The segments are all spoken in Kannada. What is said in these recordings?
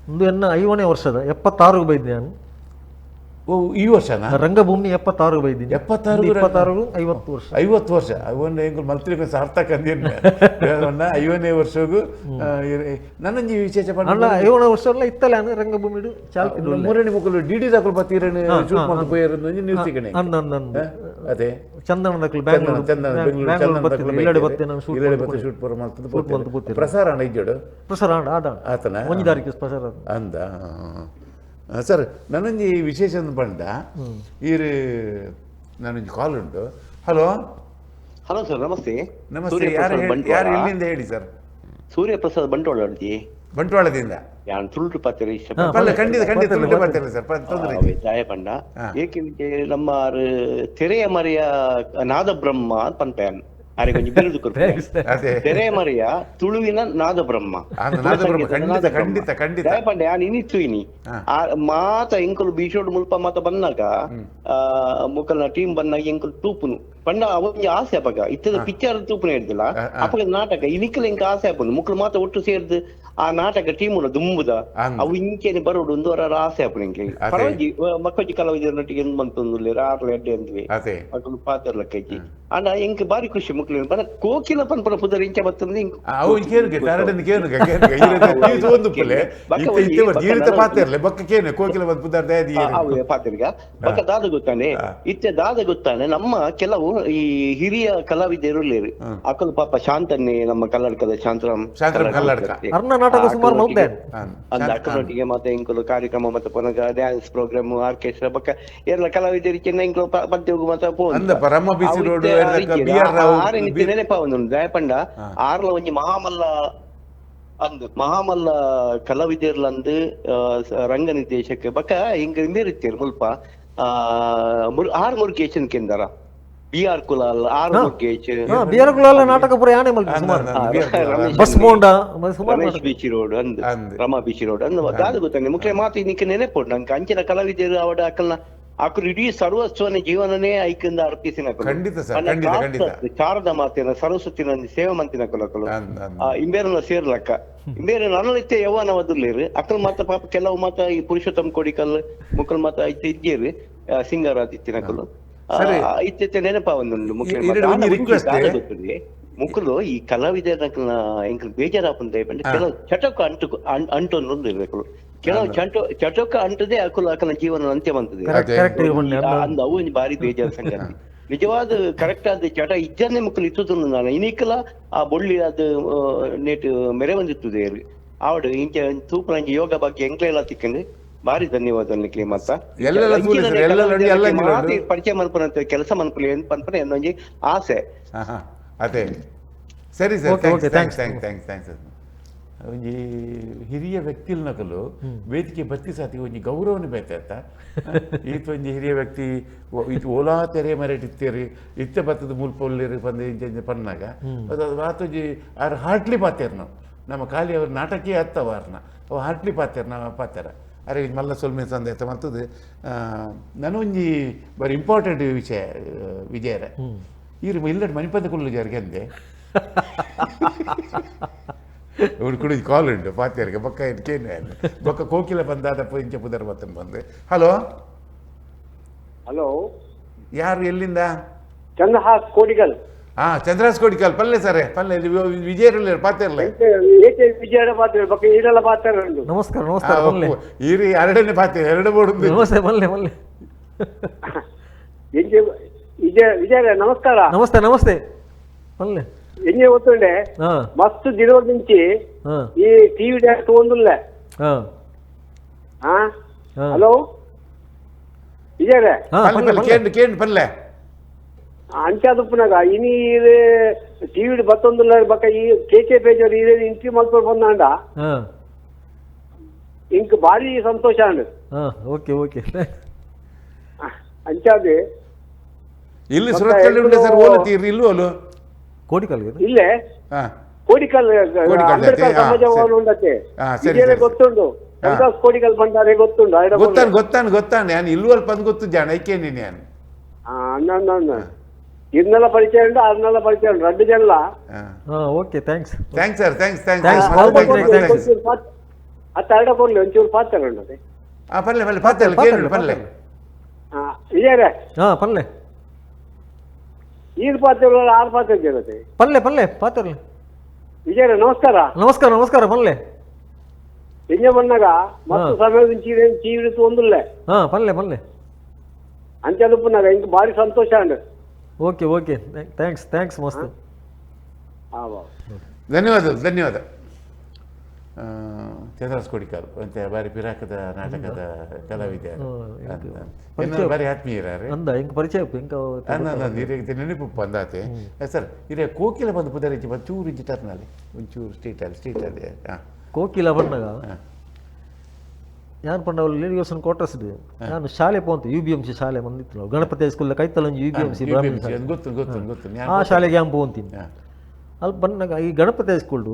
ಒಂದು ಎನ್ನ 5ನೇ ವರ್ಷದ 76 ಬೈದೆ ನಾನು. ಓ ಈ ವರ್ಷನಾ? ರಂಗಭೂಮಿ 76 ಬೈದಿನಿ. 76 50 ವರ್ಷ. 50 ವರ್ಷ ಅವನ್ನ ಹೆಂಗ್ ಮಲ್ತ್ರಿಕ ಸಾರ್ಥಕ ಅಂದಿನ 5ನೇ ವರ್ಷಗೂ ನನ್ನಂಜಿ ವಿಶೇಷ ಪಂಡ 5ನೇ ವರ್ಷ ಎಲ್ಲ ಇತ್ತಲ್ಲ ರಂಗಭೂಮಿಡು ಚಾಲ್ತಿಡು 3ನೇ ಮಕ್ಕಳು ಡಿಡಿ ದಾಖಲು ಬತ್ತೀರನೆ ಶೂಟ್ ಮಾಡ್ತಾ ಹೋಯಿರನ್ನು ನ್ಯೂಸ್ ಸಿಗಣೆ ಅದೇ ಚಂದನದಕ್ಕಲು ಬೆಂಗಳೂರು ಇಲ್ಲಡೆ ಬತ್ತೆ ನಾನು ಶೂಟ್ ಪರ ಮಾಡ್ತದೆ ಪ್ರಸಾರ ಅಣ್ಣ ಇಜ್ಜೋಡು ಪ್ರಸಾರ ಆಡ ಆತನ 1 ತಾರೀಕು ಪ್ರಸಾರ ಅಂದ ಸರ್ ನನ್ನೊಂದು ವಿಶೇಷ ಪಂಡ ಈರು ನಾನೊಂದು ಕಾಲ್ ಉಂಟು. ಹಲೋ ಹಲೋ ಸರ್ ನಮಸ್ತೆ. ನಮಸ್ತೆ, ಯಾರು ಎಲ್ಲಿಂದ ಹೇಳಿ ಸರ್? ಸೂರ್ಯಪ್ರಸಾದ್ ಬಂಟ್ವಾಳ ಬಂಟ್ವಾಳದಿಂದ ತುಳುಟು ಪಾತ್ರೆ ಖಂಡಿತ ಖಂಡಿತ ತುಳುಟು ಪಾತ್ರೆ ಸರ್ ತೊಂದರೆ ಜಾಯ ಪಂಡ ಏಕೆಂದ್ರೆ ನಮ್ಮ ತೆರೆಯ ಮರೆಯ ನಾದಬ್ರಹ್ಮ ಪನ್ಪೇನ್ ಅರೆ ಕೊಂಚ ಬಿರುದು ತೆರೆಯ ಮರೆಯ ತುಳುವಿನ ನಾದಬ್ರಹ್ಮ ಜಾಯ ಪಂಡ ಯಾನ್ ಇನಿತ್ತು ಇನಿ ಮಾತ ಎಂಕಲು ಬೀಶೋಡ್ ಮುಲ್ಪ ಮಾತ ಬನ್ನಾಗ ಮುಕ್ಕಲ್ನ ಟೀಮ್ ಬನ್ನಾಗ ಎಂಕಲು ತೂಪುನು ಪಂಡ ಅವನಿಗೆ ಆಸೆ ಅಪಗ ಇತ್ತದ ಪಿಕ್ಚರ್ ತೂಪುನ ಹಿಡ್ದಿಲ್ಲ ಅಪಗ ನಾಟಕ ಇನಿಕಲ್ ಎಂಕ ಆಸೆ ಆಪುಂಡು ಮುಕ್ಕಲು ಮಾತ ಒಟ್ಟು ಸೇರ್ದು ಆ ನಾಟಕ ಟೀಮುನ ದುಂಬುದ ಅವು ಇಂಕೇನೆ ಬರೋಡು ಒಂದು ವಾರ ಆಸೆ ಆಪುನ ಇಂಕೆ ಪರವಾಗಿ ಮಕ್ಕಜಿ ಕಲಾವಿದರೊಟ್ಟಿಗೆ ಎಂದ್ ಬಂತೊಂದುಲ್ಲೇರ ಆರ್ಲ ಎಡ್ಡೆ ಅಂದ್ವಿ ಮಕ್ಕಳು ಪಾತ್ರ ಲೆಕ್ಕಿ ಅಣ್ಣ ಎಂಕ್ ಬಾರಿ ಖುಷಿ ಮುಕ್ಳು ಬರ ಕೋಕಿಲ ಪನ್ಪನ ಪುದರ್ ಇಂಚ ಬತ್ತಂದ್ರೆ ಪಾತ್ರಿಗ ಬಕ್ಕ ದಾದ ಗೊತ್ತಾನೆ ಇತ್ತೆ ದಾದ ಗೊತ್ತಾನೆ ನಮ್ಮ ಕೆಲವು ಈ ಹಿರಿಯ ಕಲಾವಿದರು ಅಕ್ಕಲು ಪಾಪ ಶಾಂತನ್ನೇ ನಮ್ಮ ಕಲ್ಲಡ್ಕದ ಶಾಂತರಾಮ್ ಅಂದ ಅಕ್ಕನೊಟ್ಟಿಗೆ ಮತ್ತೆ ಇಂಕಲು ಕಾರ್ಯಕ್ರಮ ಮತ್ತೆ ಪುನಃ ಡ್ಯಾನ್ಸ್ ಪ್ರೋಗ್ರಾಮ್ ಆರ್ಕೆಸ್ಟ್ರಾ ಬಕ್ಕ ಎಲ್ಲ ಕಲಾವಿದರಿಗೆ ಇಂಕಲು ಪದ್ಯ ಮತ್ತೆ ನೆನಪ ಒಂದು ದಯಪಂಡ ಆರ್ಲ ಒಂಜಿ ಮಹಾಮಲ್ಲ ಕಲಾವಿದರ್ಲಂದು ರಂಗ ನಿರ್ದೇಶಕ ಬಕ್ಕ ಹಿಂಗ ಮೇರಿತ್ತೀರು ಮುಲ್ಪ ಆರ್ ಮುರುಗೇಶನ್ ಕೇಂದ್ರ B R Kulal R Murugesh B R Kulal ನಾಟಕ ಪೂರ ಯಾನೆ ರಮೇಶ್ ಬೀಚಿ ರೋಡ್ ಅಂದ್ ರಮಾ ಬೀಚಿ ರೋಡ್ ಅಂದ್ ದಾದ ಗೊತ್ತಾನೆ ಮುಖ್ಯ ಮಾತು ನಿಕ್ಕೆ ನೆನಪುಂಡು ನಂಗೆ ಅಂಚಿನ ಕಲಾವಿದರು ಅವಡ ಅಕ್ಕಲ್ನ ಅಕ್ಕರು ಇಡೀ ಸರ್ವಸ್ವನ ಜೀವನನೇ ಐಕಿಂದ ಅರ್ಪಿಸಿನ ಶಾರದ ಮಾತಿನ ಸರಸ್ವತಿನ ಸೇವೆ ಮಂತಿನ ಕೊಲಕಲು ಇಂಬೇರನ ಸೇರ್ಲಕ್ಕ ಇಂಬೇರೆ ನನಲಿತ್ತೆ ಯೌವನವದುಲ್ಲೇರು ಅಕ್ಕಲ್ ಮಾತ ಪಾಪ ಕೆಲವು ಮಾತ ಈ ಪುರುಷೋತ್ತಮ ಕೋಡಿಕಲ್ ಮುಕ್ಕಲ್ ಮಾತ ಐತೆ ಇದ್ದೇರು ಸಿಂಗಾರಾದಿತ್ತಿನ ಕಲು ಇತ್ತೆ ನೆನಪ ಒಂದುಂಡು ಮುಖ್ಯ ಗೊತ್ತಿದೆ ಮುಕ್ಕಲು ಈ ಕಲಾವಿದರ ಎಂಕಲ್ ಬೇಜಾರಾಪಂದ ಕೆಲವು ಚಟಕ ಅಂಟೊಂದು ಇರ್ಬೇಕು ಕೆಲವು ಚಟಕ ಅಂಟದೇ ಅಕಲು ಅಕಲ ಜೀವನ ಅಂತ್ಯ ಬಂತದೆ ಅಂದ ಅವು ಬಾರಿ ಬೇಜಾರ ಸಂಗತಿ ನಿಜವಾದ ಕರೆಕ್ಟ್ ಆದ ಚಟ ಇಜ್ಜನ್ನೇ ಮುಕ್ಕಲು ಇತ್ತು ನಾನು ಇನಿಕಲ ಆ ಬೊಳ್ಳಿ ಅದು ನೇಟ್ ಮೆರೆ ಬಂದಿರ್ತದೆ ಆವಡು ಇಂಚ ತೂಪು ಯೋಗ ಬಗ್ಗೆ ಎಂಕ್ಲೆಲ್ಲ ತಿಕ್ಕಂಡು ಬಾರಿ ಧನ್ಯವಾದ ನಿಕ್ಲಿ ಮತ್ತ ಪರಿಚಯ ಮನ್ಪುನ ಕೆಲಸ ಮನ್ಪುಲಿ ಪನ್ಪನ ಎಂದೊಂಜಿ ಆಸೆ ಅದೇ ಸರಿ ಸರ್ ಥ್ಯಾಂಕ್ಸ್ ಒಂಜಿ ಹಿರಿಯ ವ್ಯಕ್ತಿಲ್ನಕಲು ವೇದಿಕೆ ಬತ್ತಿ ಸಾತಿ ಒಂಜಿ ಗೌರವನ ಬೇಕತ್ತ ಈತ ಒಂಜಿ ಹಿರಿಯ ವ್ಯಕ್ತಿ ಇದು ಓಲಾ ತೆರೆ ಮರೆಟಿತ್ತೇರಿ ಇತ್ತೆ ಬತ್ತದ ಮುಲ್ಪ ಒಳ್ಳೆರು ಬಂದು ಇಂಚ ಪನ್ನಾಗ ಅದು ಆತೊಂಜಿ ಅವ್ರು ಹಾರ್ಟ್ಲಿ ಪಾತೇರು ನಾವು ನಮ್ಮ ಖಾಲಿ ಅವ್ರ ನಾಟಕೀಯ ಹತ್ತವ ಅವ್ರನ್ನ ಅವು ಹಾರ್ಟ್ಲಿ ಪಾತೇರು ನಾವು ಪಾತಾರ ಅರೆ ಮಲ್ಲ ಸೊಲ್ಮೆ ಸಂದೆ ಅಂತ ಮತ್ತದು ನನೊಂಜಿ ಬಾರಿ ಇಂಪಾರ್ಟೆಂಟ್ ವಿಷಯ ವಿಜಯರ ಈರು ಇಲ್ಲಡ್ ಮಣಿಪದ ಕುಳ್ಳು ಜಾರಿಗೆ ಅಂದೆ ಕುಡಿದು ಕಾಲ್ ಉಂಟು ಪಾತ್ಯಾರಿಗೆ ಬೊಕ್ಕ ಕೇನೆ ಬೊಕ್ಕ ಕೋಕಿಲ ಬಂದಾದ ಇಂಚ ಪುದರ್ ಬತ್ತನ್ ಬಂದೆ. ಹಲೋ ಹಲೋ ಯಾರು ಎಲ್ಲಿಂದ? ಚಂದ್ರಹಾಸ್ ಕೋಡಿಕಲ್. ಚಂದ್ರಹಾಸ್ ಕೋಡಿಕಲ್ ಪಲ್ಲೆ ಸರ್ ಪಲ್ಲೆ ವಿಜಯರಲ್ಲಿ ಪಾತ್ಯಾರ್ಲೆ ವಿಜಯರ ಪಾತ್ರ ಬೊಕ್ಕ ಈರೆಲ್ಲ ಪಾತ್ರ ನಮಸ್ಕಾರ ನಮಸ್ಕಾರ ಈರಿ ಎರಡನೇ ಪಾತ್ರೆ ಎರಡು ಬೋರ್ಡು ನಮಸ್ತೆ ಮಲ್ಲೆ ಮಲ್ಲೆ ವಿಜಯ ನಮಸ್ಕಾರ ನಮಸ್ತೆ ನಮಸ್ತೆ ಮಲ್ಲೆ ಎಂಗೆ ಗೊತ್ತುಂಡೆ ಮಸ್ತ್ ದಿನದ నుంచి ಈ ಟಿವಿ ಡ್ಯಾನ್ಸ್ ತಗೊಂಡಿಲ್ಲ. ಹಲೋ ವಿಜಯ ಕೇಂದ್ರ ಪಲ್ಲೆ ಅಂಚಾದುಪ್ಪನಾಗ ಇನಿ ಟಿವಿ ಬತ್ತೊಂದಿಲ್ಲ ಬಕ್ಕ ಈ ಕೆ ಪೇಜ್ ಇಂಟ್ರಿ ಮಾಡ್ಕೊಂಡು ಬಂದಾಂಡ ಇಂಕ ಭಾರಿ ಸಂತೋಷ ಅಂಡ್ ಓಕೆ ಓಕೆ ಅಂಚಾದೆ ಇಲ್ಲಿ ಸುರತ್ಕಲ್ ಉಂಟೆ ಸರ್ ಓಲುತ್ತೀರಿ ಇಲ್ವೋಲು ಕೋಡಿಕಲ್ ಇಲ್ಲೇ ಕೋಡಿಕಲ್ ಸಮಾಜ ಉಂಡತ್ತೆ ಗೊತ್ತುಂಡು ಕೋಡಿಕಲ್ ಬಂದಾರೆ ಗೊತ್ತುಂಡು ಗೊತ್ತಾನೆ ನಾನು ಇಲ್ವಲ್ ಪಂದ್ ಗೊತ್ತು ಜಾಣ ಐಕೇನಿ ನಾನು ಅಣ್ಣ ಇದನ್ನೆಲ್ಲ ಪರಿಚಯ ಉಂಟು ಅದನ್ನೆಲ್ಲ ಪರಿಚಯ ಉಂಟು 2 ಜನ. ಓಕೆ ಥ್ಯಾಂಕ್ಸ್ ಸರ್ ಥ್ಯಾಂಕ್ಸ್ ಅದು ತರಡ ಕೊಡ್ಲಿ ಒಂಚೂರು ಪಾತ್ರ ಉಂಟದೆ ಪಲ್ಲೆ ಪಲ್ಲೆ ಪಾತಲ್ಲ ಕೇಳಿ ಪಲ್ಲೆ ವಿಜಯರೇ ಹಾಂ ಪಲ್ಲೆ ಈರು ಪಾತ್ರ 6 ಪಾತ್ರ ಇರುತ್ತೆ ಪಲ್ಲೆ ಪಲ್ಲೆ ಪಾತ್ರಲೆ ವಿಜಯರೇ ನಮಸ್ಕಾರ ನಮಸ್ಕಾರ ನಮಸ್ಕಾರ ಪಲ್ಲೆ ಎಂಜ ಬಂದಾಗ ಮತ್ತು ಸಮಯ ಚೀವಿಡಿತು ಒಂದುಲ್ಲೆ ಹಾಂ ಪಲ್ಲೆ ಪಲ್ಲೆ ಅಂಚದುಪ್ಪನಾಗ ಇಂಕ ಭಾರಿ ಸಂತೋಷ ಅಂಡ್ ಓಕೆ ಓಕೆ ಥ್ಯಾಂಕ್ಸ್ ಮಸ್ತ್ ಧನ್ಯವಾದ ಚಂದ್ರಾಸ್ ಕೊಡಿಕಾರು ಅಂತ ಬಾರಿ ಪಿರಾಕದ ನಾಟಕದ ಕಲಾವಿದ ಬಾರಿ ಆತ್ಮೀಯರಾರೆ ಅಂದ ಇಂಕ ಪರಿಚಯ ಇಂಕ ನೆನಪು ಬಂದಾತೆ ಸರ್ ಇರೇ ಕೋಕಿಲ ಬಂದು ಪುದರಿಚಿ ಒಂಚೂರು ಇಂಚು ಟರ್ನಲ್ಲಿ ಒಂಚೂರು ಸ್ಟೇಟಲ್ಲಿ ಕೋಕಿಲ ಬಂದಾಗ ಯಾರು ಪಂಡ ಅವ್ರು ಲೇಡಿಗೋಸ್ಕರ ಕೋಟರ್ಸ್ದು ನಾನು ಶಾಲೆ ಪೋಂತು UBMC ಶಾಲೆ ಬಂದಿತ್ತು ನಾವು ಗಣಪತಿ ಹೈಸ್ಕೂಲ್ ಕೈತಲಂಜಿ UBMC ಗೊತ್ತು ಆ ಶಾಲೆಗೆ ಹ್ಯಾಂಗ್ ಪೋಂತೀನಿ ಅಲ್ಲಿ ಬಂದಾಗ ಈ ಗಣಪತಿ ಹೈಸ್ಕೂಲ್ಡು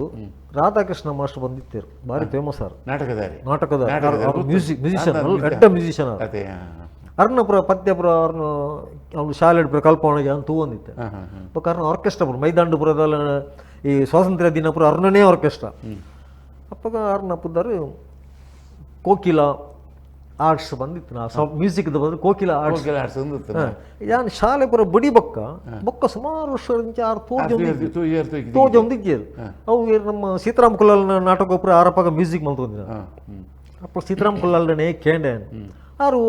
ರಾಧಾಕೃಷ್ಣ ಮಾಸ್ಟರ್ ಬಂದಿತ್ತೇರು ಭಾರಿ ಫೇಮಸ್ ಆರು ನಾಟಕದ ಮ್ಯೂಸಿಷಿಯನ್ ಎಡ್ಡ ಮ್ಯೂಸಿಷಿಯನ್ ಅರ್ನಪುರ ಪದ್ಯಪುರ ಅವ್ರನ್ನ ಅವ್ನು ಶಾಲೆ ಕಲ್ಪನೆಗೆ ಅಂತ ತೂವಂದಿತ್ತೆ ಕಾರಣ ಆರ್ಕೆಸ್ಟ್ರಾ ಪುರ ಮೈದಾಂಡುಪುರದಲ್ಲ ಈ ಸ್ವಾತಂತ್ರ್ಯ ದಿನಪುರ ಅರ್ನನೇ ಆರ್ಕೆಸ್ಟ್ರಾ ಅಪ್ಪಾಗ ಅರ್ನ ಪುದ್ದಾರೆ ಕೋಕಿಲ ಆರ್ಟ್ಸ್ ಬಂದಿತ್ತು ನಾ ಮ್ಯೂಸಿಕ್ದು ಬಂದ್ರೆ ಕೋಕಿಲ ಆರ್ಟ್ಸ್ ಯಾನ್ ಶಾಲೆ ಪುರ ಬಡಿ ಬೊಕ್ಕ ಸುಮಾರು ವರ್ಷದಿಂದ 6 ತೋಜ ಒಂದಿದ್ದೇರು ಅವು ನಮ್ಮ ಸೀತಾರಾಮ್ ಕುಲಾಲ್ ನಾಟಕ ಪುರ ಆರಪ್ಪಾಗ ಮ್ಯೂಸಿಕ್ ಮಲ್ತೊಂದಿನ ಅಪ್ಪ ಸೀತಾರಾಮ್ ಕುಲಾಲ್ನೇ ಕೇಂಡೆ ಯಾರು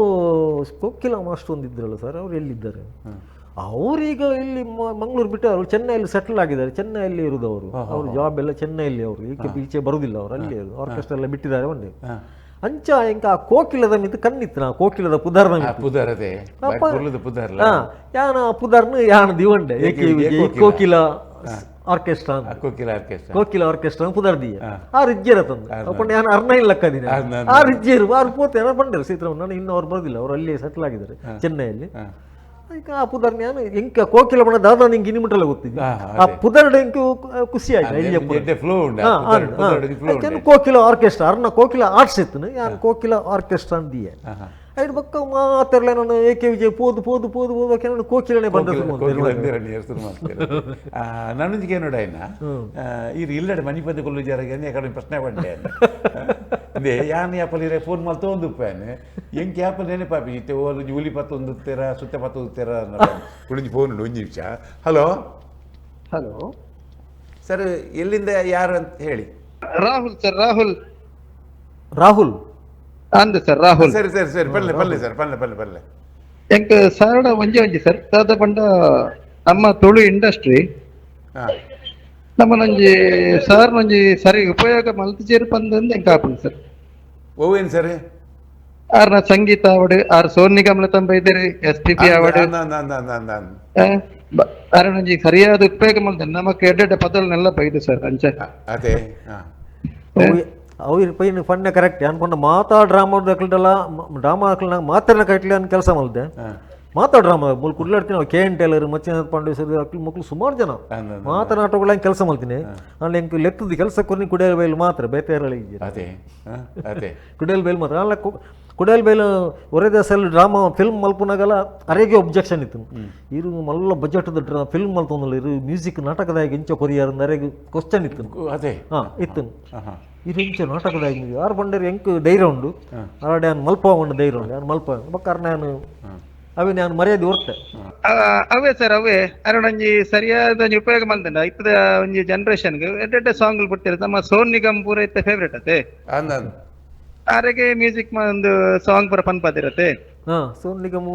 ಕೋಕಿಲ ಮಾಸ್ಟರ್ ಒಂದಿದ್ರಲ್ಲ ಸರ್ ಅವ್ರು ಎಲ್ಲಿದ್ದಾರೆ ಅವರೀಗ ಇಲ್ಲಿ ಮಂಗಳೂರು ಬಿಟ್ಟು ಅವರು ಚೆನ್ನೈಯಲ್ಲಿ ಸೆಟಲ್ ಆಗಿದ್ದಾರೆ ಚೆನ್ನೈಯಲ್ಲಿ ಇರುವುದು ಅವರು ಜಾಬ್ ಎಲ್ಲ ಚೆನ್ನೈಯಲ್ಲಿ ಅವರು ಈಚೆ ಬರುವುದಿಲ್ಲ ಅವರು ಅಲ್ಲಿ ಇರೋದು ಆರ್ಕೆಸ್ಟ್ರಾ ಎಲ್ಲ ಬಿಟ್ಟಿದ್ದಾರೆ ಒಂದೇ ಅಂಚ ಇಂಕ ಕೋಕಿಲದ ಮಿತ್ ಕಣ್ಣಿತ್ತು ನಾ ಕೋಕಿಲದ ಪುದರ್ನ ಯಾನ ಪುದರ್ನ ಯಾನ ದಿವಂಡೆ ಕೋಕಿಲ ಆರ್ಕೆಸ್ಟ್ರಾ ಕೋಕಿಲ ಆರ್ಕೆಸ್ಟ್ರಾ ಪುದರ್ದಿಯ ಆ ರಿಜ್ಜರ ತಂದು ಅಪ್ಪ ಯಾನ ಅರ್ನ ಇಲ್ಲಕ್ಕದಿನ ಆ ರಿಜ್ಜರು ಆರು ಪೋತೆ ಬಂದರು ಸೀತಾರಾಮ್ ನಾನು ಇನ್ನೂ ಅವ್ರು ಬರೋದಿಲ್ಲ ಅವರು ಅಲ್ಲಿಯೇ ಸೆಟಲ್ ಆಗಿದ್ದಾರೆ ಚೆನ್ನೈಯಲ್ಲಿ ಈಗ ಆ ಪುದರ್ ನಾನು ಎಂಕ ಕೋಕಿಲ ಬಣ್ಣ ದಾದ ನಿಂಗೆ ಇನ್ನಿಮಿಟ್ರಲ್ಲ ಗೊತ್ತಿದ್ದೆ ಆ ಪುದರ್ಡ್ ಎಂಕ ಖುಷಿ ಆಯ್ತು ಕೋಕಿಲ ಆರ್ಕೆಸ್ಟ್ರಾ ಅರ್ನ ಕೋಕಿಲ ಆರ್ಟ್ಸ್ ಇತ್ತು ಯಾರು ಕೋಕಿಲ ಆರ್ಕೆಸ್ಟ್ರಾ ಅಂದಿಯೇ ಐದು ಬಕ್ಕ ಮಾತಾಡಲ ನಾನು ಏಕೆ ವಿಜಯ್ ಪೋದು ನಾನು ಕೋಕಿಲನೆ ನನ್ನೊಂದಿಗೆ ನೋಡ ಇದು ಇಲ್ಲಡೆ ಮನಿ ಪದ್ಯ ಕೊಲ್ಲು ಜಾರಿಗೆ ಕಡೆ ಪ್ರಶ್ನೆ ಪಡ್ಡೆ ಅದೇ ಯಾನ್ ಯಾಪಲ್ ಇರೇ ಫೋನ್ ಮಲ್ತ ಒಂದು ಉಪ್ಪಾನೆ ಎಂಕ್ ಯಾಪಲ್ ನೆನೆ ಪಾಪಿ ಇತ್ತೆ ಓಲು ಜೂಲಿ ಪತ್ತು ಒಂದುತ್ತೀರ ಸುತ್ತ ಪತ್ತು ಉತ್ತೀರ ಕುಳಿಂಜಿ ಫೋನ್ ಉಂಟು ಒಂದು ನಿಮಿಷ ಹಲೋ ಸರ್ ಎಲ್ಲಿಂದ ಯಾರು ಅಂತ ಹೇಳಿ ರಾಹುಲ್ ಅಂದ ಸರ್ ರಾಹುಲ್ ಸರಿ ಪಲ್ಲೆ ಸರ್ ಪಲ್ಲೆ ಎಂಕ್ ಸಾರಡ ಒಂಜಿ ಸರ್ ದಾದ ಪಂಡ ನಮ್ಮ ತುಳು ಇಂಡಸ್ಟ್ರಿ ನಮ್ಮನೊಂಜಿ ಸಾರ್ ನೊಂಜಿ ಸರಿ ಉಪಯೋಗ ಮಲ್ತಿಜೇರು ಪಂದಂದು ಎಂಕ್ ಆಪುಂಡು ಸರ್ ಓವೇನು ಸರ್ ಆರ್ನ ಸಂಗೀತ ಅವಾರ್ಡ್ ಆರ್ ಸೋನ್ ನಿಗಮ್ಲ ತಂಬೈದರಿ SPP ಅವಾರ್ಡ್ ಆರನೊಂಜಿ ಸರಿಯಾದ ಉಪಯೋಗ ಮಲ್ತ ನಮಕ್ ಎಡ್ಡೆಡ್ಡೆ ಪದಲ್ನೆಲ್ಲ ಬೈದು ಸರ್ ಅಂಚೆ ಅದೇ ಅವ್ರ ಪೈನ ಫಂಡೆ ಕರೆಕ್ಟ್ ಅನ್ಕೊಂಡು ಡ್ರಾಮಾ ಹಾಕಲ್ಲ ಮಾತಾಡ ಕಟ್ಲಿ ಅನ್ ಕೆಲಸ ಮಲ್ದೆ ಡ್ರಾಮಾ ಮುಲ್ ಕುಡ್ಲಾಡ್ತೀನಿ ನಾವು KN ಟೇಲರ್ ಮಚ್ಚನಾಥ್ ಪಾಂಡೆ ಸರ್ ಮಕ್ಕಳು ಸುಮಾರು ಜನ ನಾಟಕಗಳ ಕೆಲಸ ಮಾಡ್ತೀನಿ ಅಲ್ಲಿ ಹೆಂಗೆ ಲೆಕ್ಕದ ಕೆಲಸ ಕೊನೆ ಕುಡಿಯಲ್ ಬೈಲ್ ಮಾತ್ರ ಬೇರೆ ಕುಡಿಯಲ್ ಬೈಲ್ ಮಾತ್ರ ಅಲ್ಲ ಕುಡಿಯಲ್ ಬೈಲ್ ಒರೇದ ಸೆಲ್ ಡ್ರಾಮಾ ಫಿಲ್ಮ್ ಮಲ್ಪನಾಗಲ್ಲ ಅರೆಗೆ ಒಬ್ಜೆಕ್ಷನ್ ಇತ್ತು ಇರು ಮಲ್ಲ ಬಜೆಟ್ದ ಫಿಲ್ಮ್ ಮಲ್ತೊಂದಲ್ಲ ಇರು ಮ್ಯೂಸಿಕ್ ನಾಟಕದಾಗ ಇಂಚ ಕೊರಿಯಾರ ಅರೆಗೆ ಕ್ವಶನ್ ಇತ್ತು ಇತ್ತು ಇದು ಇಂಚ ನಾಟಕದಾಗ ಯಾರು ಬಂಡರು ಎಂಕ್ ಧೈರ್ಯ ಉಂಡು ಆಡೆ ನಾನು ಮಲ್ಪ ಉಂಡು ಧೈರ್ಯ ಉಂಡು ನಾನು ಮಲ್ಪ ಬಕ್ಕಾರ ನಾನು ಅವೇ ನಾನು ಮರ್ಯಾದೆ ಹೊರ್ತೆ ಅವೇ ಸರ್ ಅವೇ ಅರಣಂಜಿ ಸರಿಯಾದ ಉಪಯೋಗ ಮಲ್ತಂಡ ಇತ್ತದ ಒಂಜಿ ಜನರೇಷನ್ಗೆ ಎಡ್ಡೆ ಸಾಂಗ್ ಬಿಡ್ತಾರೆ ನಮ್ಮ ಸೋನ್ ನಿಗಮ್ ಪೂರ ಇತ್ತ ಫೇವ್ರೇಟ್ ಅತ್ತೆ ಆರೆಗೆ ಮ್ಯೂಸಿಕ್ ಒಂದು ಸಾಂಗ್ ಪೂರ ಪನ್ಪಾದಿರತ್ತೆ ಸೋನ್ ನಿಗಮ್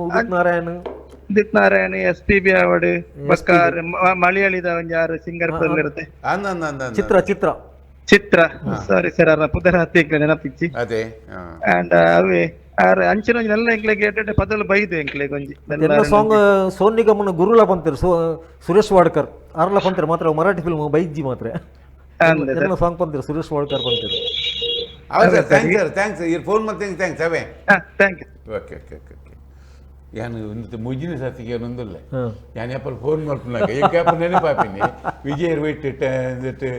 ಉದಿತ್ ನಾರಾಯಣ SPB ಅವಾರ್ಡ್ ಬಕ್ಕಾರ್ ಮಲಯಾಳಿದ ಒಂಜಿ ಯಾರು ಸಿಂಗರ್ ಇರುತ್ತೆ ಚಿತ್ರ ಸಾರಿ ಸರ್ ಅರ ಪುದರ ಹತ್ತಿ ನೆನಪಿಚ್ಚಿ ಅಂಡ್ ಅವೇ ಅಂಚಿನ ಎಲ್ಲ ಎಂಕ್ಲೆಗೆ ಪದಲು ಬೈದು ಎಂಕ್ಲೆಗೆ ಒಂಜಿ ಸಾಂಗ್ ಸೋನ್ ನಿಗಮನ ಗುರುಲ ಪಂತರು ಸುರೇಶ್ ವಾಡ್ಕರ್ ಆರ್ಲ ಪಂತರು ಮಾತ್ರ ಮರಾಠಿ ಫಿಲ್ಮ್ ಬೈಜಿ ಮಾತ್ರ ಸಾಂಗ್ ಪಂತರು ಸುರೇಶ್ ವಾಡ್ಕರ್ ಪಂತರು ಥ್ಯಾಂಕ್ಸ್ ಫೋನ್ ಮಾಡ್ತೀನಿ ಥ್ಯಾಂಕ್ಸ್ ಅವೇ ಥ್ಯಾಂಕ್ ಯು ಓಕೆ ಯಾನು ಮುಜಿನ ಸತಿಗೆ ಒಂದಲ್ಲ ಯಾನ್ ಯಾಪಲ್ ಫೋನ್ ಮಾಡ್ಕೊಂಡಾಗ ಈಗ ಯಾಪಲ್ ನೆನಪಾಪಿನಿ ವಿಜಯರ್ ಬಿಟ್ಟು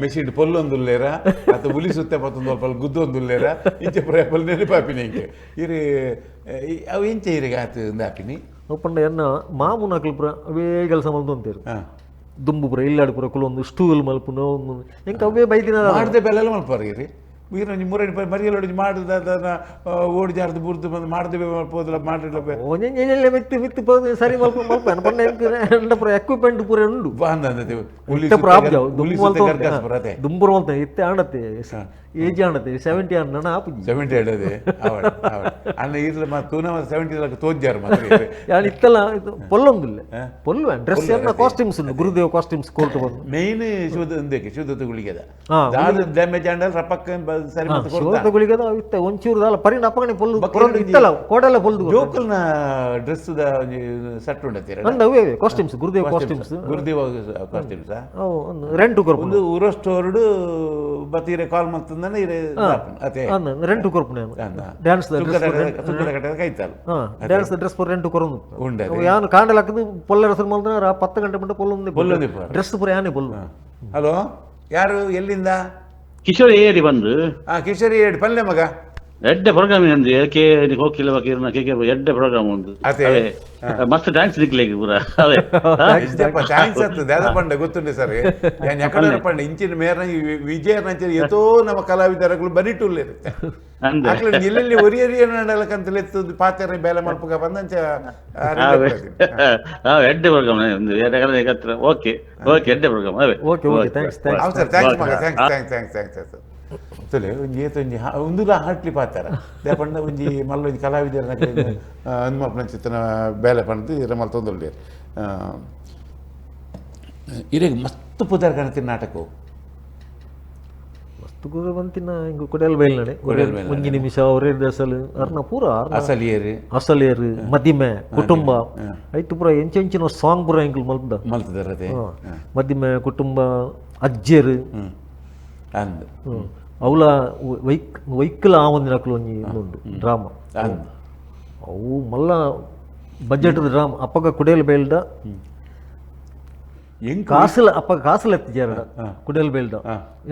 ಮೆಷಿನ್ ಪೊಲ್ಲೊಂದುಲ್ಲೇರ ಅಥವಾ ಹುಲಿ ಸುತ್ತ ಮತ್ತೊಂದು ಸ್ವಲ್ಪ ಗುದ್ದೊಂದುಲ್ಲೇರ ಇಂಚೆ ಯಾಪಲ್ ನೆನಪಾಪಿನಿ ಹಿಂಗೆ ಇರು ಅವು ಇಂಚೆ ಇರಿಗೆ ಆತು ಒಂದು ಹಾಪಿನಿ ಒಪ್ಪಂಡ ಎನ್ನ ಮಾಮೂನ ಪುರ ಅವೇ ಕೆಲಸ ಮಲ್ದು ಅಂತೀರು ದುಂಬುಪುರ ಇಲ್ಲಾಡಿಪುರ ಕುಲೊಂದು ಸ್ಟೂಲ್ ಮಲ್ಪುನ ಎಂಕ ಅವೇ ಬೈದಿನ ಮಾಡದೆ ಬೆಲ್ಲ ಮಲ್ಪಾರ ಇರಿ ವೀರೊಂಜಿ ಮೂರಡಿ ಮರಿಯಲೊಡಿ ಮಾಡಿದ ಅದನ್ನು ಓಡಿ ಜಾರ್ದು ಬುರ್ದು ಬಂದು ಮಾಡಿದ್ವಿ ಮಾಡ್ಬೋದಲ್ಲ ಮಾಡಿರ್ಲೇ ಒಂಜೆಲ್ಲ ಮಿತ್ತು ಮಿತ್ತು ಪೋದು ಸರಿ ಮಲ್ಪ ಮಲ್ಪ ಪಂಡ ಎಕ್ವಿಪ್ಮೆಂಟ್ ಪೂರ ಉಂಡು ದುಂಬುರು ಅಂತ ಇತ್ತೆ ಆಡತ್ತೆ ಏಜ್ ಆಡತ್ತೆ 70 ಅಣ್ಣ ಆಪುಜಿ 70 ಆಡದೆ ಅಣ್ಣ ಇರ್ಲ ಮತ್ತು ತೂನ 70 ತೋಜ್ಜಾರು ಮಾತ್ರ ಯಾರು ಇತ್ತಲ್ಲ ಪೊಲ್ಲೊಂದಿಲ್ಲ ಪೊಲ್ಲು ಡ್ರೆಸ್ ಎಲ್ಲ ಕಾಸ್ಟ್ಯೂಮ್ಸ್ ಉಂಡು ಗುರುದೇವ್ ಕಾಸ್ಟ್ಯೂಮ್ಸ್ ಕೋರ್ಟ್ ಬಂದು ಮೇನ್ ಶುದ್ಧತೆ ಗುಳಿಗೆದ ಡ್ಯಾಮೇಜ್ ಆಂಡಲ್ ರಪ್ಪಕ್ಕ ಸರಿ ಶೋಧ ಗುಳಿಗೆದ ಇತ್ತ ಒಂಚೂರು ಅಲ್ಲ ಪರಿ ನಪ್ಪಗನೆ ಪೊಲ್ಲು ಇತ್ತಲ್ಲ ಕೋಡೆಲ್ಲ ಪೊಲ್ದು ಜೋಕಲ್ನ ಡ್ರೆಸ್ ಸಟ್ ಉಂಡತ್ತೀರ ಅಂದ ಅವೇ ಕಾಸ್ಟ್ಯೂಮ್ಸ್ ಗುರುದೇವ್ ಕಾಸ್ಟ್ಯೂಮ್ಸ್ ರೆಂಟ್ ಕೊರ್ಪು ಒಂದು ಊರೋ ಸ್ಟೋರ್ಡು ಬತ್ತೀರೆ ಕಾಲ್ ಮಾಡ್ತಂದ್ರೆ ಅದೇ ರೆಂಟ್ ಕೊರ್ಪು ನಾನು ಡ್ಯಾನ್ಸ್ ಡ್ಯಾನ್ಸ್ ಡ್ರೆಸ್ ಪೂರ ರೆಂಟ್ ಕೊರೊಂದು ಯಾನು ಕಾಂಡಲ್ ಹಾಕಿದ್ದು ಪೊಲ್ಲರ ಹೆಸರು ಮಾಡಿದ್ರೆ 10 ಗಂಟೆ ಬಿಟ್ಟು ಪೊಲ್ಲೊಂದು ಡ್ರೆಸ್ ಪೂರ ಯಾನೇ ಪೊಲ್ಲು. ಹಲೋ ಯಾರು ಎಲ್ಲಿಂದ? ಕಿಶೋರ್ ಏಡಿ ಬಂದು ಕಿಶೋರ್ ಏಡಿ ಪಲ್ಲೆ ಮಗ ಎಡ್ಡೆ ಪ್ರೋಗ್ರಾಮ್ ಇದೆ ಕೆ ಕೋಕಿಲ ವಕೀರ್ನ ಕೆ ಎಡ್ಡೆ ಪ್ರೋಗ್ರಾಮ್ ಉಂಟು ಮಸ್ತ್ ಡ್ಯಾನ್ಸ್ ದಿಕ್ಲಿಕ್ಕೆ ಪೂರ ಅದೇ ಡ್ಯಾನ್ಸ್ ಆಗ್ತದೆ ಅದ ಪಂಡ ಗೊತ್ತುಂಟು ಸರ್ ಯಾಕಂದ್ರೆ ಪಂಡ ಇಂಚಿನ ಮೇರ್ನ ವಿಜಯನ ಎಷ್ಟೋ ನಮ್ಮ ಕಲಾವಿದರುಗಳು ಬರಿಟುಲ್ಲ ಇರುತ್ತೆ ಎಲ್ಲೆಲ್ಲಿ ಒರಿಯರಿಯ ನಡಲಕ್ಕಂತಲೇ ಎತ್ತದು ಪಾತ್ರೆ ಬೇಲೆ ಮಲ್ಪಗ ಬಂದಂಚ ಎಡ್ಡೆ ಪ್ರೋಗ್ರಾಮ್ ಓಕೆ ಓಕೆ ಎಡ್ಡೆ ಪ್ರೋಗ್ರಾಮ್ ಅವೇ ಸರ್ ಥ್ಯಾಂಕ್ಸ್ ಮಗ ಥ್ಯಾಂಕ್ಸ್ ತಲೆ ಒಂಜಿ ಏತೊಂಜಿ ಒಂದುಲ ಹಾಟ್ಲಿ ಪಾತಾರ ದೇ ಪಂಡ ಒಂಜಿ ಮಲ್ಲ ಒಂಜಿ ಕಲಾವಿದರ ಹನುಮಪ್ಪನ ಚಿತ್ತನ ಬೇಲೆ ಪಂಡು ಇರ ಮಲ್ಲ ತೊಂದೊಳ್ಳಿ ಇರೆಗ್ ಮಸ್ತ್ ಪುದಾರ್ ಕಾಣ್ತೀನಿ ನಾಟಕ ಮಸ್ತ್ ಕೂಡ ಬಂತಿನ ಹಿಂಗೆ ಕೊಡೆಲ್ ಬೈಲ್ ನಡೆ ಒಂಜಿ ನಿಮಿಷ ಅವರೇ ದಸಲು ಅರ್ನ ಪೂರ ಅಸಲಿಯರು ಮದಿಮೆ ಕುಟುಂಬ ಐತು ಪೂರ ಎಂಚಿನ ಸಾಂಗ್ ಪೂರ ಹಿಂಗೆ ಮಲ್ತದಾರದೆ ಮದಿಮೆ ಕುಟುಂಬ ಅಜ್ಜರು ಅಂದ್ ಅವಳ ವೈಕಲ್ ಆ ಒಂದಿನ ಒಂಜಿ ಇನ್ನೊಂದು ಡ್ರಾಮಾ ಅವು ಮಲ್ಲ ಬಜೆಟ್ ಡ್ರಾಮಾ ಅಪ್ಪಗ ಕುಡೇಲ್ ಬೇಲ್ದ ಕಾಸಲ ಅಪ್ಪಗ ಕಾಸಲ ಎತ್ತಿಜಾರ ಕುಡೇಲ್ ಬೇಲ್ದ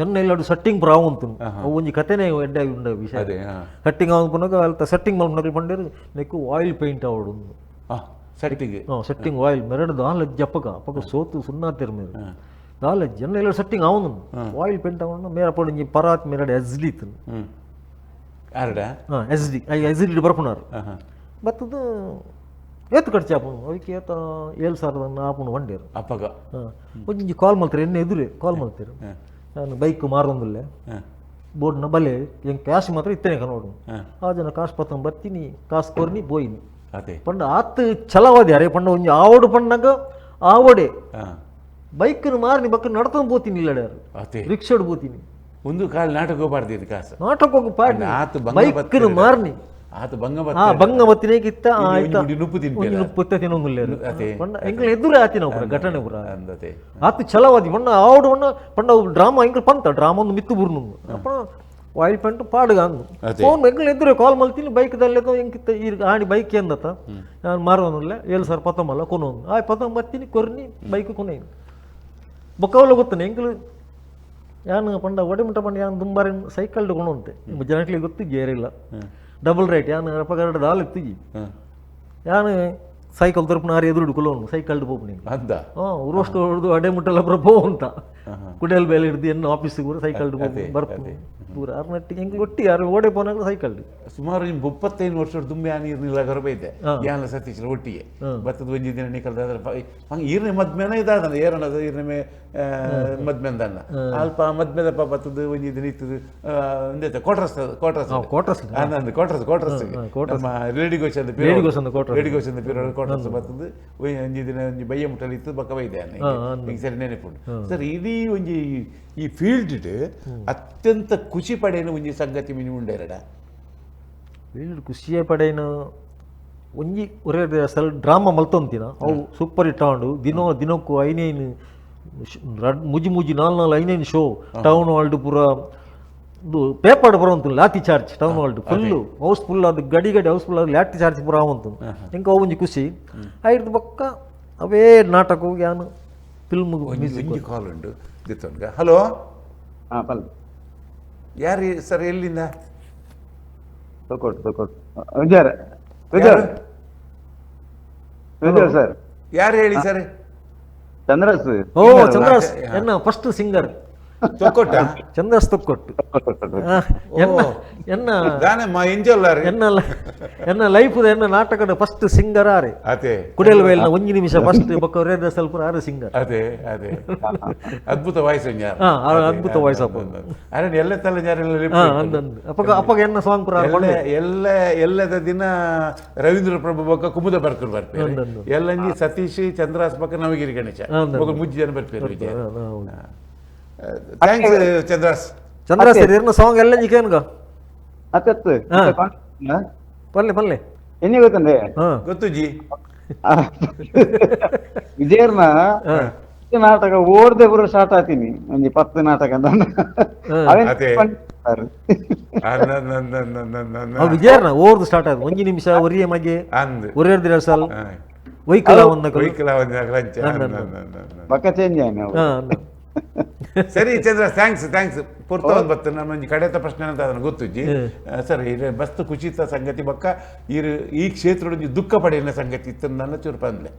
ಎನ್ನ ಎಲ್ಲಾಡು ಸೆಟ್ಟಿಂಗ್ ಪ್ರಾವ್ ಅಂತು ಅವು ಒಂಜಿ ಕತೆನೆ ಎಡ್ಡೆ ಉಂಡ ವಿಷಯ ಸೆಟ್ಟಿಂಗ್ ಆವ್ ಪುನಗ ಅಲ್ತ ಸೆಟ್ಟಿಂಗ್ ಮಲ್ಪನರಿ ಪಂಡೇರು ನೆಕ್ಕು ಆಯಿಲ್ ಪೇಂಟ್ ಆವಡು ಸೆಟ್ಟಿಂಗ್ ಆಯಿಲ್ ಮೆರಡು ದಾಲ್ ಅಪ್ಪಗ ಅಪ್ಪಗ ಸೋತು ಸುನ್ನಾತಿರ್ ಮೇರು ದಾಲ್ ಜನ ಎಲ್ಲ ಸೆಟ್ಟಿಂಗ್ ಅವನು ಆಯಿಲ್ ಪೇಂಟ್ ಅವನು ಮೇರ ಪಡಿ ಪರಾತ್ ಮೇರಡು ಎಸ್ಡಿ ಎಸ್ಡಿ ಬರ್ಪುನಾರು ಬತ್ತದು ಏತು ಖರ್ಚು ಆಪನು ಅದಕ್ಕೆ ಏತ 7,000 ಆಪನು ಒಂಡೇರು ಅಪ್ಪಗ ಒಂಜಿ ಕಾಲ್ ಮಾಡ್ತಾರೆ ಎಣ್ಣೆ ಎದುರೇ ಕಾಲ್ ಮಾಡ್ತಾರೆ ನಾನು ಬೈಕ್ ಮಾರೊಂದಿಲ್ಲ ಬೋರ್ಡ್ನ ಬಲೆ ಹೆಂಗೆ ಕ್ಯಾಶ್ ಮಾತ್ರ ಇತ್ತೇನೆ ನೋಡು ಆ ಜನ ಕಾಸು ಪತ್ತ ಬರ್ತೀನಿ ಕಾಸು ಕೊರ್ನಿ ಬೋಯ್ನಿ ಪಂಡ ಆತ್ ಚಲವಾದಿ ಅರೆ ಪಂಡ ಒಂಜಿ ಆವಡು ಪಂಡಾಗ ಆವಡೆ ಬೈಕ್ನ ಮಾರ್ನಿ ಬಕ್ಕ ನಡ್ಕೊಂಡು ಬೋತೀನಿ ಇಲ್ಲಡ್ಯಾರು ರಿಕ್ಷಾಡ್ ಬೋತೀನಿ ಒಂದು ಕಾಲ ನಾಟಕ ಹೋಗ್ಬಾರ್ದು ಕಾಸು ನಾಟಕ ಹೋಗಿ ಪಾಡ್ನಿ ಬೈಕ್ನ ಮಾರ್ನಿ ಆತ ಬಂಗ ಬತ್ತಿನೇಕಿತ್ತ ನುಪ್ಪು ತಿನ್ನೋಂಗಿಲ್ಲ ಪಂಡ ಎಂಗ್ಲ ಎದುರೇ ಆತಿನ ಪುರ ಘಟನೆ ಪುರ ಆತು ಚಲವಾದಿ ಪಂಡ ಆವಡು ಪಂಡ ಪಂಡ ಡ್ರಾಮಾ ಎಂಗ್ಲ ಪಂತ ಡ್ರಾಮಾ ಒಂದು ಮಿತ್ತು ಬುರ್ನು ಅಪ್ಪ ಆಯಿಲ್ ಪಂಟ್ ಪಾಡುಗ ಅಂದು ಫೋನ್ ಎಂಗ್ಲ ಎದುರೇ ಕಾಲ್ ಮಲ್ತೀನಿ ಬೈಕ್ದಲ್ಲೇ ಹೆಂಗಿತ್ತ ಈ ಆಡಿ ಬೈಕ್ ಎಂದತ್ತ ನಾನು ಮಾರೋನಿಲ್ಲ 7,000 ಕೊನೊಂದು ಆಯ್ ಪತ್ತ ಬರ್ತೀನಿ ಕೊರ್ನಿ ಬೈಕ್ ಕೊನೆ ಬೊಕ್ಕವಲ್ಲ ಗೊತ್ತಾನೆ ಎಂಗ್ಲು ಯಾನು ಪಂಡ ಒಡೆಮಿಟ ಪಂಡ ಯಾನು ದುಂಬಾರಿ ಸೈಕಲ್ ಕೊಂಡಂತೆ ಜನಕ್ಕೆ ಗೊತ್ತು ಗೇರಿಲ್ಲ ಡಬಲ್ ರೈಟ್ ಯಾನು ರಪ್ಪಗರಡು ದಾಲ್ ಎತ್ತಿಗಿ ಯಾನು ಸೈಕಲ್ ತರಪುನ ಆರು ಎದುರು ಕೊಲ್ಲೋನು ಸೈಕಲ್ ಪೋಪುನಿ ಉರೋಷ್ಟು ಹೊಡೆದು ಅಡೆ ಮುಟ್ಟಲ್ಲ ಪುರ ಪೋ ಅಂತ ಕುಡಿಯಲ್ ಬೇಲೆ ಹಿಡ್ದು ಎನ್ನು ಆಫೀಸಿಗೆ ಕೂಡ ಸೈಕಲ್ ಬರ್ಪು ಪೂರ ಅರ್ನಟ್ಟಿಗೆ ಹೆಂಗೆ ಒಟ್ಟಿ ಯಾರು ಓಡೆ ಪೋನಾಗ ಸೈಕಲ್ ಸುಮಾರು 35 ವರ್ಷ ದುಂಬೆ ಆನಿ ಇರ್ನಿಲ್ಲ ಗರ್ಬೈತೆ ಯಾನ ಸತೀಶ್ ಒಟ್ಟಿಗೆ ಬತ್ತದ ಒಂಜಿ ದಿನ ನಿಕಲ್ದಾದ್ರೆ ಹಂಗೆ ಈರ್ನೆ ಮದ್ಮೇನ ಇದಾದ ಏರಣದ ಈರ್ನೆ ಮದ್ಮೆಂದನ್ನ ಅಲ್ಪ ಮದ್ಮೆದಪ್ಪ ಬತ್ತದ ಒಂಜಿ ದಿನ ಇತ್ತದು ಒಂದೈತೆ ಕೋಟ್ರಸ್ ನಮ್ಮ ರೇಡಿಗೋಷನ್ ಪೀರಿಯಡ್ ಕೋಟ್ರಸ್ ಬತ್ತದು ಒಂಜಿ ದಿನ ಒಂಜಿ ಬಯ್ಯ ಮುಟ್ಟಲ್ಲಿ ಇತ್ತು ಬಕ್ಕ ಬೈದೆ ಈಗ ಸರಿ ನೆನಪುಂಡು ಸರ್ ಇಡೀ ಒಂಜಿ ಈ ಫೀಲ್ಡ್ ಅತ್ಯಂತ ಖುಷಿ ಪಡೇನು ಒಂಜಿ ಸಂಗತಿ ಮಿನಿ ಉಂಡೇರಡ ಫೀಲ್ಡ್ ಖುಷಿಯೇ ಪಡೇನು ಒಂಜಿ ಒರೇ ಸಲ ಡ್ರಾಮಾ ಮಲ್ತೊಂತಿನ ಅವು ಸೂಪರ್ ಹಿಟ್ ಆಂಡು ದಿನಕ್ಕೂ 5 ಮುಜಿ 4 ಶೋ ಟೌನ್ ಹಾಲ್ಡ್ ಪೂರ ಪೇಪರ್ ಬರೋಂತು ಲಾತಿ ಚಾರ್ಜ್ ಟೌನ್ ಹಾಲ್ಡ್ ಫುಲ್ಲು ಹೌಸ್ಫುಲ್ ಅದು ಗಡಿ ಹೌಸ್ಫುಲ್ ಅದು ಲಾತಿ ಚಾರ್ಜ್ ಪೂರ ಆವಂತು ಹೆಂಗೆ ಅವು ಒಂಜಿ ಖುಷಿ ಆಯ್ತು ಬಕ್ಕ ಅವೇ ನಾಟಕ ಯಾನು ಫಿಲ್ಮ್ ಕಾಲ್ ಉಂಟು ಹಲೋ ಯಾರು ಸರ್ ಎಲ್ಲಿಂದ ಸರ್ ಯಾರು ಹೇಳಿ ಸರ್ ಚಂದ್ರಸ್ ಚಂದ್ರಸ್ ಎನ್ನ ಫಸ್ಟ್ ಸಿಂಗರ್ ತೊಕ್ಕೊಟ್ಟ ಚಂದ್ರಸ್ ತೊಕ್ಕೊಟ್ಟು ಎನ್ನ ದಾನಮ್ಮ ಎಂಜಲ್ಲಾರಿ ಎನ್ನ ಲೈಫ್ ಎನ್ನ ನಾಟಕದ ಫಸ್ಟ್ ಸಿಂಗರ್ ಆರೆ ಅದೇ ಕುಡಿಯಲ್ ವೈಲ್ನ 1 ನಿಮಿಷ ಫಸ್ಟ್ ಬೊಕ್ಕ ರೇದ ಸ್ವಲ್ಪ ಆರೆ ಸಿಂಗರ್ ಅದೇ ಅದೇ ಅದ್ಭುತ ವಾಯ್ಸ್ ಅದ್ಭುತ ವಾಯ್ಸ್ ಅಪ್ಪ ಅರೆ ಎಲ್ಲ ತಲೆ ಜಾರೆಲ್ಲ ಅಪ್ಪಗ ಎನ್ನ ಸಾಂಗ್ ಪುರ ಎಲ್ಲದ ದಿನ ರವೀಂದ್ರ ಪ್ರಭು ಬೊಕ್ಕ ಕುಮುದ ಬರ್ಕರ್ ಬರ್ತಾರೆ ಎಲ್ಲಂಜಿ ಸತೀಶ್ ಚಂದ್ರಾಸ್ ಬೊಕ್ಕ ನವಗಿರಿ ಗಣೇಶ ಮುಜ್ಜಿ ಜನ ಬರ್ತಾರೆ ವಿಜಯ ಥ್ಯಾಂಕ್ಸ್ ಚಂದ್ರಾಸ್ ಇರ್ನ ಸಾಂಗ್ ಎಲ್ಲ ನಿಕೇನ್ಗ ಅತ್ತತ್ತು ಪಲ್ಲೆ ಎನ್ನಿ ಗೊತ್ತಂದೆ ಗೊತ್ತು ಜಿ ವಿಜಯರ್ನ ನಾಟಕ ಓಡ್ದೆ ಬರೋ ಸ್ಟಾರ್ಟ್ ಆತೀನಿ ಒಂಜಿ 10 ನಾಟಕ ವಿಜಯರ್ನ ಓರ್ದು ಸ್ಟಾರ್ಟ್ ಆಯ್ತು 1 ನಿಮಿಷ ಒರಿಯ ಮಗೆ ಒರಿಯ ದಿವಸಲ್ ವೈಕಲ ಪಕ್ಕ ಚೇಂಜ್ ಆಯ್ತು ಸರಿ ಚಂದ್ರ ಥ್ಯಾಂಕ್ಸ್ ಪೂರ್ತ ಒಂದು ಬತ್ತು ನಮ್ಮ ಕಡೆತ ಪ್ರಶ್ನೆ ಅಂತ ಅದನ್ನು ಗೊತ್ತುಜ್ಜಿ ಸರ್ ಇದು ಮಸ್ತ್ ಖುಷಿತ ಸಂಗತಿ ಬಕ್ಕ ಈ ಕ್ಷೇತ್ರ ದುಃಖ ಪಡೆಯಿನ ಸಂಗತಿ ಇತ್ತು ನನ್ನ ಚೂರು ಬಂದ್ಲೆ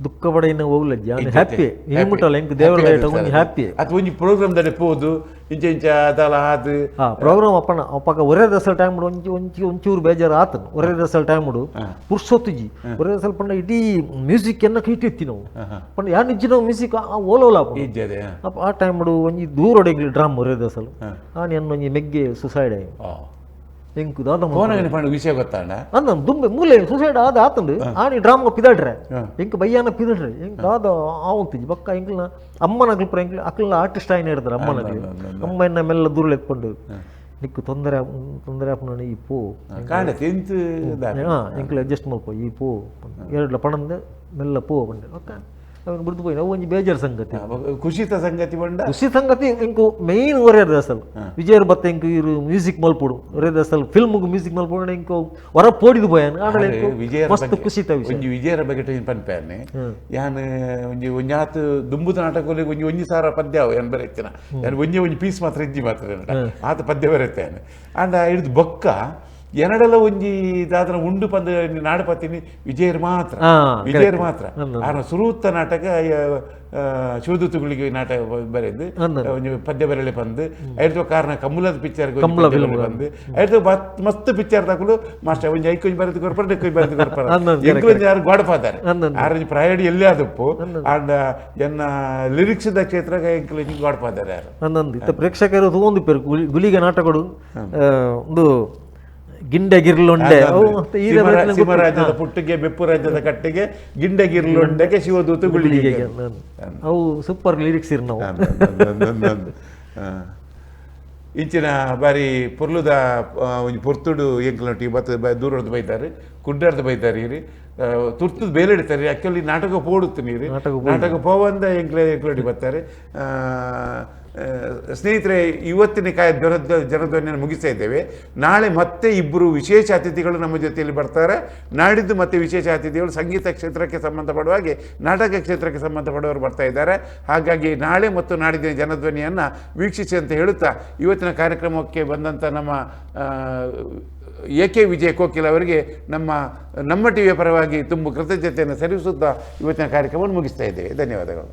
ದುಃಖ ಪಡೆಯಿನ ಹೋಗ್ಲಜ್ಜಿ ಹ್ಯಾಪಿ ಏನ್ಬಿಟ್ಟಲ್ಲ ಹೆಂಗ್ ದೇವರ ಒಂಜಿ ಹ್ಯಾಪಿ ಅದು ಒಂಜಿ ಪ್ರೋಗ್ರಾಮ್ ದಲ್ಲಿ ಪೋದು ಇಂಚ ಅದಲ್ಲ ಅದು ಪ್ರೋಗ್ರಾಮ್ ಅಪ್ಪಗ ಒರೇ ದಸಲ್ ಟೈಮ್ ಒಂಚೂರು ಬೇಜಾರು ಆತನು ಒರೇ ದಸಲ್ ಟೈಮ್ ಪುರ್ಸೊತ್ತುಜಿ ಒರೇ ದಸಲ್ ಪಂಡ ಇಡೀ ಮ್ಯೂಸಿಕ್ ಎನ್ನ ಇಟ್ಟಿತ್ತಿ ನಾವು ಪಂಡ ಯಾರು ನಿಜ ನಾವು ಮ್ಯೂಸಿಕ್ ಓಲೋಲ ಅಪ್ಪ ಆ ಟೈಮ್ ಒಂಜಿ ದೂರ ಹೊಡೆಗ್ಲಿ ಡ್ರಾಮ್ ಒರೇ ದಸಲ್ ಆನ್ ಎನ್ನ ಒಂಜಿ ಮೆಗ್ಗೆ ಸುಸೈಡ್ ಆಯ್ ಎಂಕು ದಾದ ವಿಷಯ ಗೊತ್ತಾಂಡ ಅಂದ ದುಂಬೆ ಮೂಲೆ ಸುಸೈಡ್ ಆದ ಆತಂಡು ಆನಿ ಡ್ರಾಮ ಪಿದಾಡ್ರೆ ಎಂಕ್ ಬಯ್ಯಾನ ಪಿದಾಡ್ರೆ ಎಂಕ್ ದಾದ ಆವಂತಿಜಿ ಬಕ್ಕ ಎಂಕ್ಲ ಅಮ್ಮನಗ್ಲು ಪುರ ಎಂಕ್ಲ ಅಕ್ಲ ಆರ್ಟಿಸ್ಟ್ ಆಯ್ನ ಹಿಡಿದ್ರೆ ಅಮ್ಮನಗ್ಲು ಅಮ್ಮ ಎನ್ನ ಮೆಲ್ಲ ದೂರ ಎತ್ಕೊಂಡು ನಿಕ್ಕು ತೊಂದರೆ ಆಪನ ಈ ಪೋ ಎಂಕ್ಲ ಅಡ್ಜಸ್ಟ್ ಮಾಡ್ಕೊ ಈ ಪೋ ಎರಡ್ಲ ಪಣಂದೆ ಮೆಲ್ಲ ಪೋ ಬಂದೆ ಓಕೆ ಅವನು ಬಿಡ್ದು ಪೋಯಿ ನಾವು ಒಂಜಿ ಬೇಜಾರು ಸಂಗತಿ ಖುಷಿತ ಸಂಗತಿ ಬಂಡ ಖುಷಿ ಸಂಗತಿ ಇಂಕು ಮೇನ್ ಒರೇದ ಅಸಲ್ ವಿಜಯರ್ ಬತ್ತ ಇಂಕು ಇರು ಮ್ಯೂಸಿಕ್ ಮಲ್ಪುಡು ಒರೇದ ಅಸಲ್ ಫಿಲ್ಮ್ಗು ಮ್ಯೂಸಿಕ್ ಮಲ್ಪುಡು ಇಂಕು ಹೊರ ಪೋಡಿದು ಪೋಯಾನ ಆಡಲೆ ಮಸ್ತ್ ಖುಷಿತ ವಿಷಯ ಒಂಜಿ ವಿಜಯರ ಬಗ್ಗೆ ಪನ್ಪೇನೆ ಯಾನ್ ಒಂಜಾತ್ ದುಂಬುದ ನಾಟಕದಲ್ಲಿ ಒಂಜಿ ಸಾರ ಪದ್ಯ ಏನ್ ಬರೀತೇನ ಯಾನ್ ಒಂಜಿ ಪೀಸ್ ಮಾತ್ರ ಇಜ್ಜಿ ಮಾತ್ರ ಆತ ಪದ್ಯ ಬರೀತೇನೆ ಅಂಡ ಹಿಡಿದು ಬೊಕ್ಕ ಎರಡೆಲ್ಲ ಒಂಜಿ ದಾದನ ಉಂಡು ಪಂದ ನಾಡು ಪತ್ತಿನಿ ವಿಜಯರ್ ಮಾತ್ರ ಆನ ಸುರೂತ್ತ ನಾಟಕ ಶಿವದೂತುಗಳಿಗೆ ನಾಟಕ ಬರೆದು ಒಂಜಿ ಪದ್ಯ ಬರೆಯಲಿ ಬಂದು ಐದು ಕಾರಣ ಕಮಲದ ಪಿಕ್ಚರ್ ಬಂದು ಐದು ಮಸ್ತ್ ಪಿಕ್ಚರ್ ತಗೊಳ್ಳು ಮಾಸ್ಟರ್ ಒಂಜಿ ಐಕೊಂಜಿ ಬರೆದು ಕೊರ್ಪರ್ ಡೆಕ್ಕೊಂಜಿ ಬರೆದು ಕೊರ್ಪರ್ ಎಂಕ್ಲೊಂಜಿ ಯಾರು ಗೋಡಪಾದಾರೆ ಆರೊಂಜಿ ಪ್ರಯಾಡಿ ಎಲ್ಲೇ ಆದಪ್ಪು ಅಂಡ್ ಎನ್ನ ಲಿರಿಕ್ಸ್ ದ ಕ್ಷೇತ್ರ ಎಂಕ್ಲೊಂಜಿ ಗೋಡಪಾದಾರೆ ಯಾರು ಇತ್ತ ಪ್ರೇಕ್ಷಕರು ತಗೊಂಡು ಗುಲಿಗೆ ನಾಟಕಗಳು ಒಂದು ಗಿಂಡಗಿರ್ಲೊಂಡೆ ಸಿಂಹರಾಜ್ಯದ ಪುಟ್ಟಿಗೆ ಬೆಪ್ಪು ರಾಜ್ಯದ ಕಟ್ಟಿಗೆ ಗಿಂಡಗಿರ್ಲೊಂಡೆಗೆ ಶಿವದೂತು ಗುಳಿಗೆ ಅವು ಸೂಪರ್ ಲಿರಿಕ್ಸ್ ಇರ್ ನಾವು ಇಂಚಿನ ಬಾರಿ ಪೊರ್ಲುದ ಒಂಜಿ ಪೊರ್ತುಡು ಎಂಕ್ಲೊಟ್ಟಿ ಬತ್ತ ದೂರದ ಬೈತಾರೆ ಕುಡ್ಡರ್ದು ಬೈತಾರೆ ಇರಿ ತುರ್ತದ ಬೇಲೆ ಇಡ್ತಾರೆ ಆಕ್ಚುಲಿ ನಾಟಕ ಪೋಡುತ್ತೆ ನೀರು ನಾಟಕ ಪೋವಂದ ಎಂಕ್ಲೊಟ್ಟಿ ಬರ್ತಾರೆ ಸ್ನೇಹಿತರೆ ಇವತ್ತಿನ ಜನಧ್ವನಿಯನ್ನು ಮುಗಿಸ್ತಾ ಇದ್ದೇವೆ ನಾಳೆ ಮತ್ತೆ ಇಬ್ಬರು ವಿಶೇಷ ಅತಿಥಿಗಳು ನಮ್ಮ ಜೊತೆಯಲ್ಲಿ ಬರ್ತಾರೆ ನಾಡಿದ್ದು ಮತ್ತೆ ವಿಶೇಷ ಅತಿಥಿಗಳು ಸಂಗೀತ ಕ್ಷೇತ್ರಕ್ಕೆ ಸಂಬಂಧಪಡುವ ಹಾಗೆ ನಾಟಕ ಕ್ಷೇತ್ರಕ್ಕೆ ಸಂಬಂಧಪಡುವವರು ಬರ್ತಾ ಇದ್ದಾರೆ ಹಾಗಾಗಿ ನಾಳೆ ಮತ್ತು ನಾಡಿದ್ದಿನ ಜನಧ್ವನಿಯನ್ನು ವೀಕ್ಷಿಸಿ ಅಂತ ಹೇಳುತ್ತಾ ಇವತ್ತಿನ ಕಾರ್ಯಕ್ರಮಕ್ಕೆ ಬಂದಂಥ ನಮ್ಮ ಎ.ಕೆ. ವಿಜಯ್ ಕೋಕಿಲ ಅವರಿಗೆ ನಮ್ಮ ಟಿವಿಯ ಪರವಾಗಿ ತುಂಬ ಕೃತಜ್ಞತೆಯನ್ನು ಸಲ್ಲಿಸುತ್ತಾ ಇವತ್ತಿನ ಕಾರ್ಯಕ್ರಮವನ್ನು ಮುಗಿಸ್ತಾ ಇದ್ದೇವೆ ಧನ್ಯವಾದಗಳು